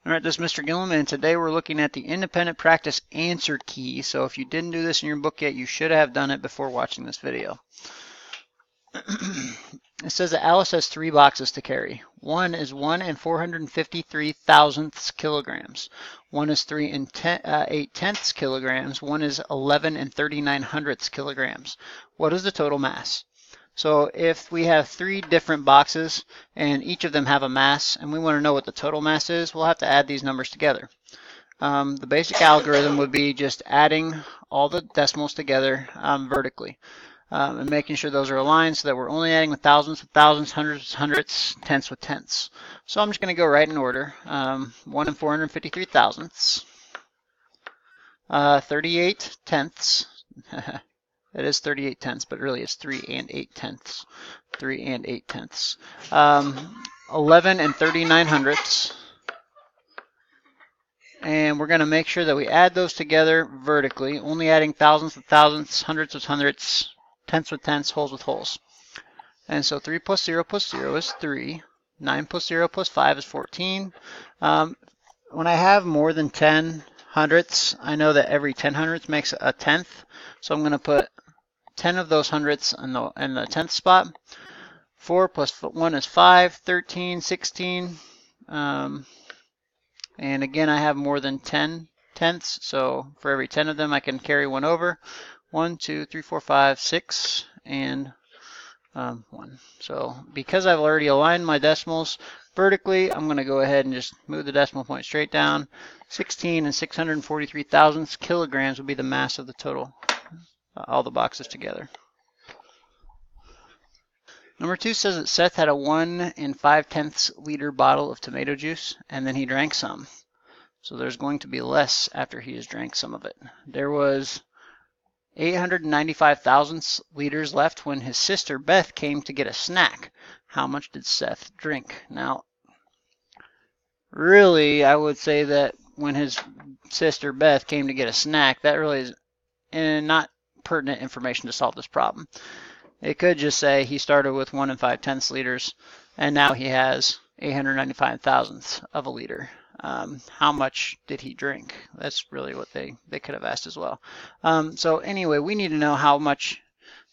All right, this is Mr. Gillum, and today we're looking at the independent practice answer key. So if you didn't do this in your book yet, you should have done it before watching this video. It says that Alice has 3 boxes to carry. One is 1 and 453 thousandths kilograms. One is 3 and 8 tenths kilograms. One is 11 and 39 hundredths kilograms. What is the total mass? So if we have 3 different boxes and each of them have a mass and we want to know what the total mass is, we'll have to add these numbers together. The basic algorithm would be just adding all the decimals together vertically and making sure those are aligned so that we're only adding with thousands, hundreds with hundredths, tenths with tenths. So I'm just going to go right in order. 1 and 453 thousandths, 38 tenths. It is 38 tenths, but really it's 3 and 8 tenths. 3 and 8 tenths. 11 and 39 hundredths. And we're going to make sure that we add those together vertically, only adding thousands with thousandths, hundreds with hundredths, tenths with tenths, wholes with wholes. And so 3 plus 0 is 3. 9 plus 0 plus 5 is 14. When I have more than 10 hundredths, I know that every 10 hundredths makes a tenth. So I'm going to put 10 of those hundredths in the tenth spot. 4 plus 1 is 5, 13, 16. And again, I have more than 10 tenths. So for every 10 of them, I can carry 1 over. 1, 2, 3, 4, 5, 6, and 1. So because I've already aligned my decimals vertically, I'm going to go ahead and just move the decimal point straight down. 16 and 643 thousandths kilograms would be the mass of the total, all the boxes together. Number 2 says that Seth had a 1 and 5 tenths liter bottle of tomato juice, and then he drank some. So there's going to be less after he has drank some of it. There was 895 thousandths liters left when his sister Beth came to get a snack. How much did Seth drink? Now, really, I would say that when his sister Beth came to get a snack, that really is not pertinent information to solve this problem. It could just say he started with 1 and 5 tenths liters, and now he has 895 thousandths of a liter. How much did he drink? That's really what they could have asked as well. So anyway, we need to know how much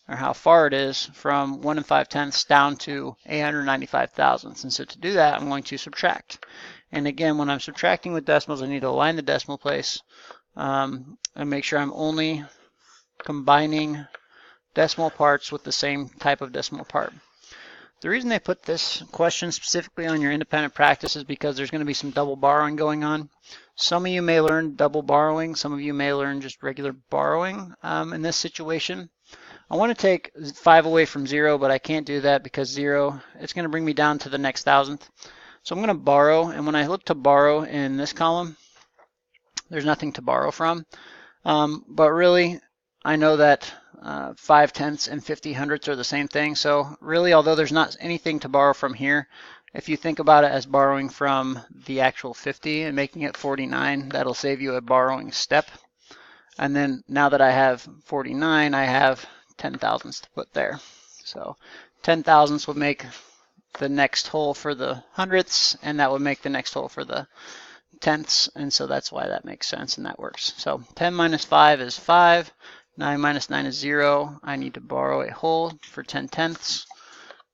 or how far it is from 1 and 5 tenths down to 895 thousandths. And so to do that, I'm going to subtract. And again, when I'm subtracting with decimals, I need to align the decimal place and make sure I'm only combining decimal parts with the same type of decimal part. The reason they put this question specifically on your independent practice is because there's going to be some double borrowing going on. Some of you may learn double borrowing. Some of you may learn just regular borrowing in this situation. I want to take 5 away from 0, but I can't do that because 0, it's going to bring me down to the next thousandth. So I'm going to borrow, and when I look to borrow in this column, there's nothing to borrow from. But really, I know that 5 tenths and 50 hundredths are the same thing. So really, although there's not anything to borrow from here, if you think about it as borrowing from the actual 50 and making it 49, that'll save you a borrowing step. And then now that I have 49, I have 10 thousandths to put there. So 10 thousandths would make the next hole for the hundredths, and that would make the next hole for the tenths, and so that's why that makes sense and that works. So 10 minus 5 is 5. 9 minus 9 is 0. I need to borrow a hole for 10 tenths.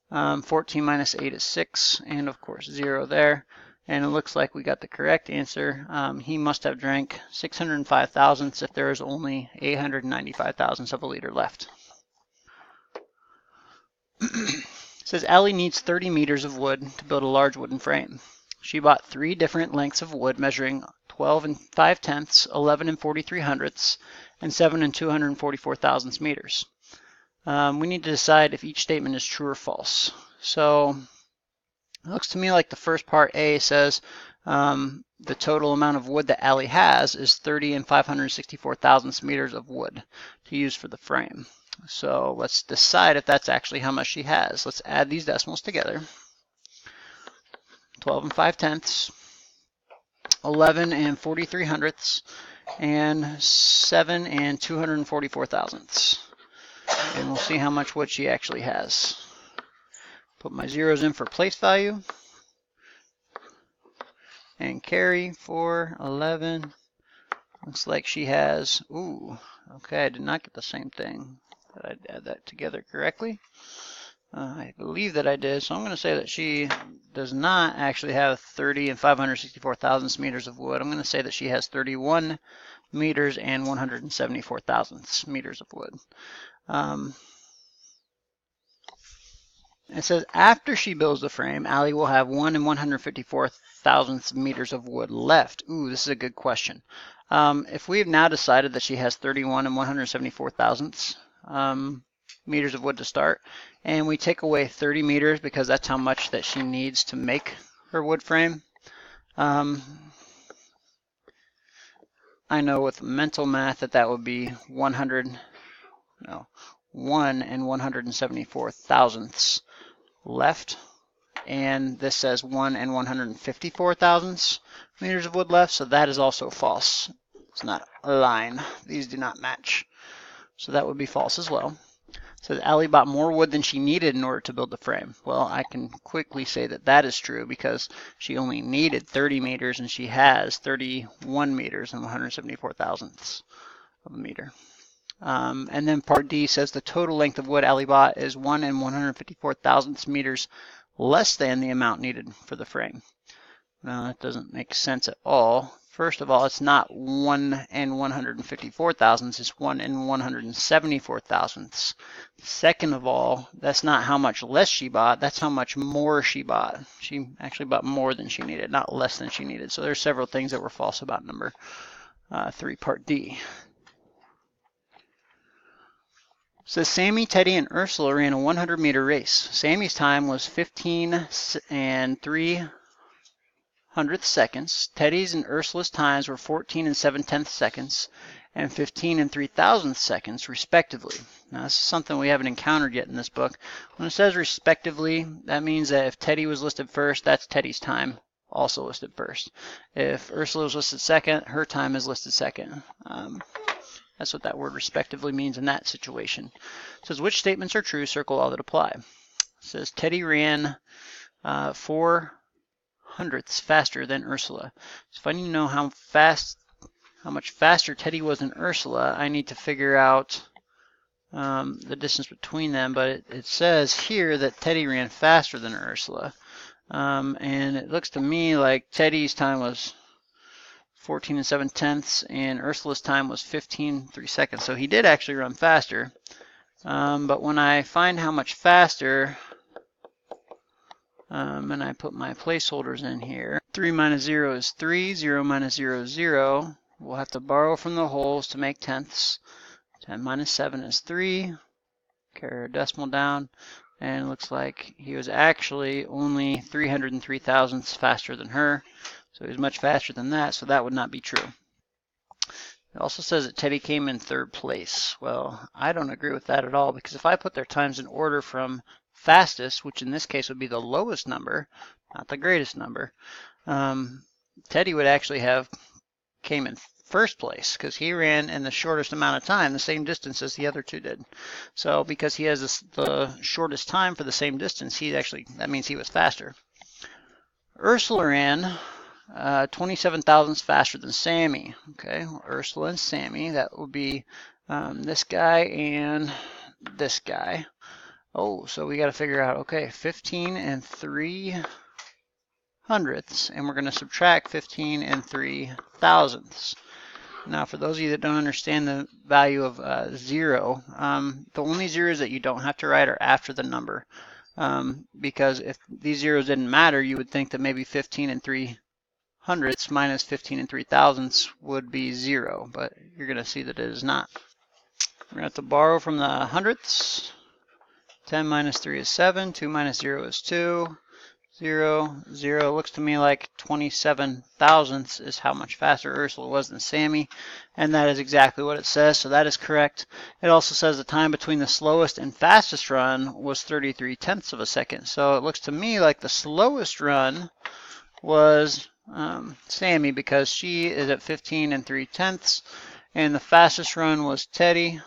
14 minus 8 is 6, and of course 0 there. And it looks like we got the correct answer. He must have drank 605 thousandths if there is only 895 thousandths of a liter left. It says Allie needs 30 meters of wood to build a large wooden frame. She bought 3 different lengths of wood measuring 12 and 5 tenths, 11 and 43 hundredths, and 7 and 244 thousandths meters. We need to decide if each statement is true or false. So it looks to me like the first part A says the total amount of wood that Allie has is 30 and 564 thousandths meters of wood to use for the frame. So let's decide if that's actually how much she has. Let's add these decimals together. 12 and 5 tenths, 11 and 43 hundredths, and 7 and 244 thousandths. And we'll see how much wood she actually has. Put my zeros in for place value. and carry for 11. Looks like she has, ooh, okay, I did not get the same thing. Did I add that together correctly? I believe that I did, so I'm going to say that she does not actually have 30 and 564 thousandths meters of wood. I'm going to say that she has 31 meters and 174 thousandths meters of wood. It says after she builds the frame, Allie will have 1 and 154 thousandths meters of wood left. Ooh, this is a good question. If we have now decided that she has 31 and 174 thousandths meters of wood to start, and we take away 30 meters because that's how much that she needs to make her wood frame, I know with mental math that would be 1 and 174 thousandths left, and this says 1 and 154 thousandths meters of wood left, so that is also false. It's not a line. These do not match, so that would be false as well. It says Allie bought more wood than she needed in order to build the frame. Well, I can quickly say that that is true because she only needed 30 meters and she has 31 meters and 174 thousandths of a meter. And then part D says the total length of wood Allie bought is 1 and 154 thousandths meters less than the amount needed for the frame. Now that doesn't make sense at all. First of all, it's not 1 and 154 thousandths, it's 1 and 174 thousandths. Second of all, that's not how much less she bought, that's how much more she bought. She actually bought more than she needed, not less than she needed. So there's several things that were false about number 3, part D. It says Sammy, Teddy, and Ursula ran a 100-meter race. Sammy's time was 15 and 3 hundredths seconds. Teddy's and Ursula's times were 14 and 7/10 seconds and 15 and 3,000 seconds, respectively. Now, this is something we haven't encountered yet in this book. When it says respectively, that means that if Teddy was listed first, that's Teddy's time also listed first. If Ursula was listed second, her time is listed second. That's what that word respectively means in that situation. It says which statements are true, circle all that apply. It says Teddy ran 4 hundredths faster than Ursula. So if I need to know how much faster Teddy was than Ursula, I need to figure out the distance between them, but it says here that Teddy ran faster than Ursula. And it looks to me like Teddy's time was 14 and 7/10 and Ursula's time was 15 3 seconds. So he did actually run faster. But when I find how much faster, and I put my placeholders in here, 3 minus 0 is 3, 0 minus 0 is 0. We'll have to borrow from the wholes to make tenths. 10 minus 7 is 3. Carry our decimal down. And it looks like he was actually only 303 thousandths faster than her. So he was much faster than that, so that would not be true. It also says that Teddy came in 3rd place. Well, I don't agree with that at all, because if I put their times in order from fastest, which in this case would be the lowest number, not the greatest number, Teddy would actually have came in 1st place because he ran in the shortest amount of time, the same distance as the other two did. So because he has the shortest time for the same distance, that means he was faster. Ursula ran 27 thousandths faster than Sammy. Okay, well, Ursula and Sammy, that would be this guy and this guy. Oh, so we got to figure out, okay, 15 and 3 hundredths, and we're going to subtract 15 and 3 thousandths. Now, for those of you that don't understand the value of 0, the only zeros that you don't have to write are after the number, because if these zeros didn't matter, you would think that maybe 15 and 3 hundredths minus 15 and 3 thousandths would be 0, but you're going to see that it is not. We're going to have to borrow from the hundredths. 10 minus 3 is 7, 2 minus 0 is 2, 0, 0. Looks to me like 27 thousandths is how much faster Ursula was than Sammy, and that is exactly what it says, so that is correct. It also says the time between the slowest and fastest run was 33 tenths of a second, so it looks to me like the slowest run was Sammy, because she is at 15 and 3/10, and the fastest run was Teddy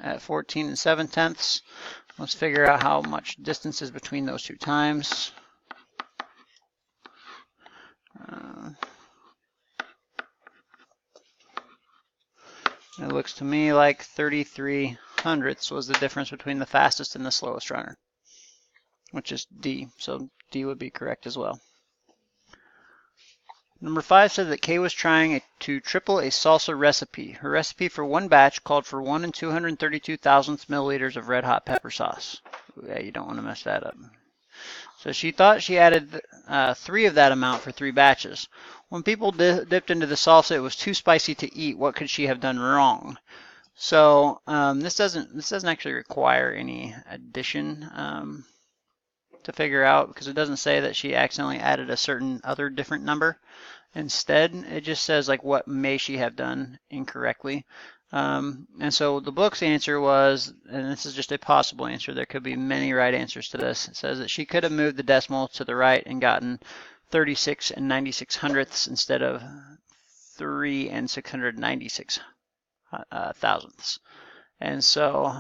at 14 and 7/10. Let's figure out how much distance is between those two times. It looks to me like 33 hundredths was the difference between the fastest and the slowest runner, which is D. So D would be correct as well. Number 5 said that Kay was trying to triple a salsa recipe. Her recipe for one batch called for 1 and 232 thousandths milliliters of red hot pepper sauce. Yeah, you don't want to mess that up. So she thought she added 3 of that amount for 3 batches. When people dipped into the salsa, it was too spicy to eat. What could she have done wrong? So this doesn't actually require any addition to figure out, because it doesn't say that she accidentally added a certain other different number. Instead, it just says like what may she have done incorrectly. And so the book's answer was, and this is just a possible answer, there could be many right answers to this. It says that she could have moved the decimal to the right and gotten 36 and 96 hundredths instead of 3 and 696 thousandths. And so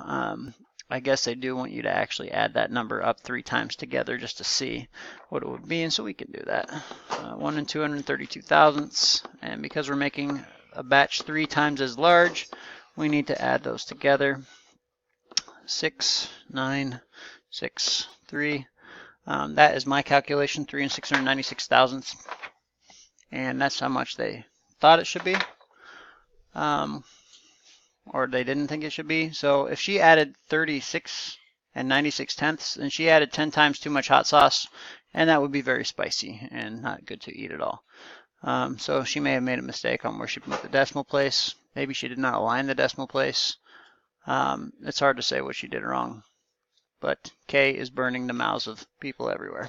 I guess they do want you to actually add that number up 3 times together just to see what it would be, and so we can do that. 1 and 232 thousandths, and because we're making a batch 3 times as large, we need to add those together. 6, 9, 6, 3. That is my calculation, 3 and 696 thousandths, and that's how much they thought it should be. Or they didn't think it should be. So if she added 36 and 96 tenths, then she added 10 times too much hot sauce, and that would be very spicy and not good to eat at all. So she may have made a mistake on where she put the decimal place. Maybe she did not align the decimal place. It's hard to say what she did wrong, but Kay is burning the mouths of people everywhere.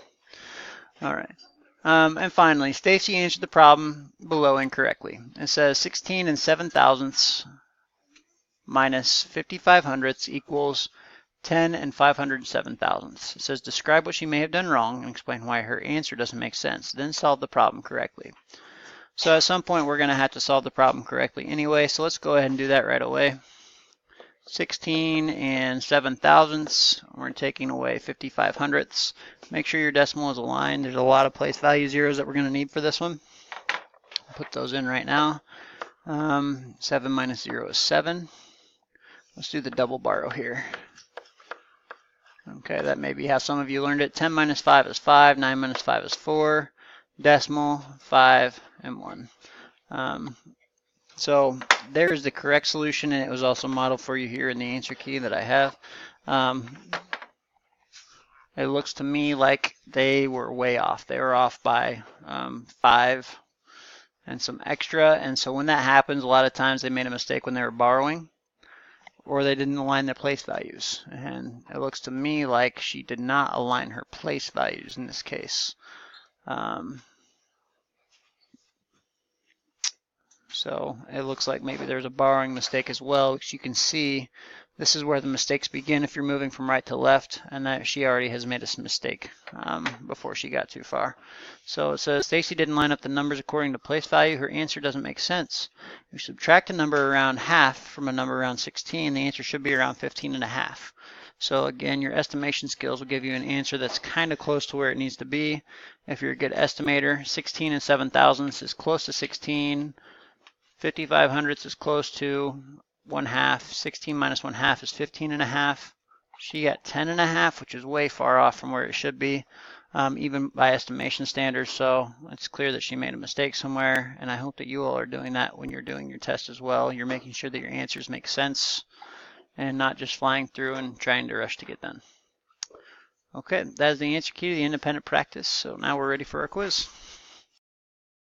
All right. And finally, Stacy answered the problem below incorrectly. It says 16 and 7 thousandths minus 55 hundredths equals 10 and 507 thousandths. It says describe what she may have done wrong and explain why her answer doesn't make sense. Then solve the problem correctly. So at some point we're going to have to solve the problem correctly anyway, so let's go ahead and do that right away. 16 and 7 thousandths, we're taking away 55 hundredths. Make sure your decimal is aligned. There's a lot of place value zeros that we're going to need for this one. I'll put those in right now. 7 minus 0 is 7. Let's do the double borrow here. Okay, that may be how some of you learned it. 10 minus 5 is 5, 9 minus 5 is 4, decimal, 5, and 1. So there's the correct solution, and it was also modeled for you here in the answer key that I have. It looks to me like they were way off. They were off by 5 and some extra, and so when that happens, a lot of times they made a mistake when they were borrowing, or they didn't align their place values. And it looks to me like she did not align her place values in this case. So it looks like maybe there's a borrowing mistake as well, which you can see this is where the mistakes begin if you're moving from right to left, and that she already has made a mistake before she got too far. So it says Stacy didn't line up the numbers according to place value. Her answer doesn't make sense. If you subtract a number around half from a number around 16, the answer should be around 15 and a half. So again, your estimation skills will give you an answer that's kind of close to where it needs to be. If you're a good estimator, 16 and 7 thousandths is close to 16. 55 hundredths is close to 1/2. 16 minus 1/2 is 15 and a half. She got 10 and a half, which is way far off from where it should be, even by estimation standards. So it's clear that she made a mistake somewhere, and I hope that you all are doing that when you're doing your test as well. You're making sure that your answers make sense and not just flying through and trying to rush to get done. Okay, that is the answer key to the independent practice. So now we're ready for our quiz.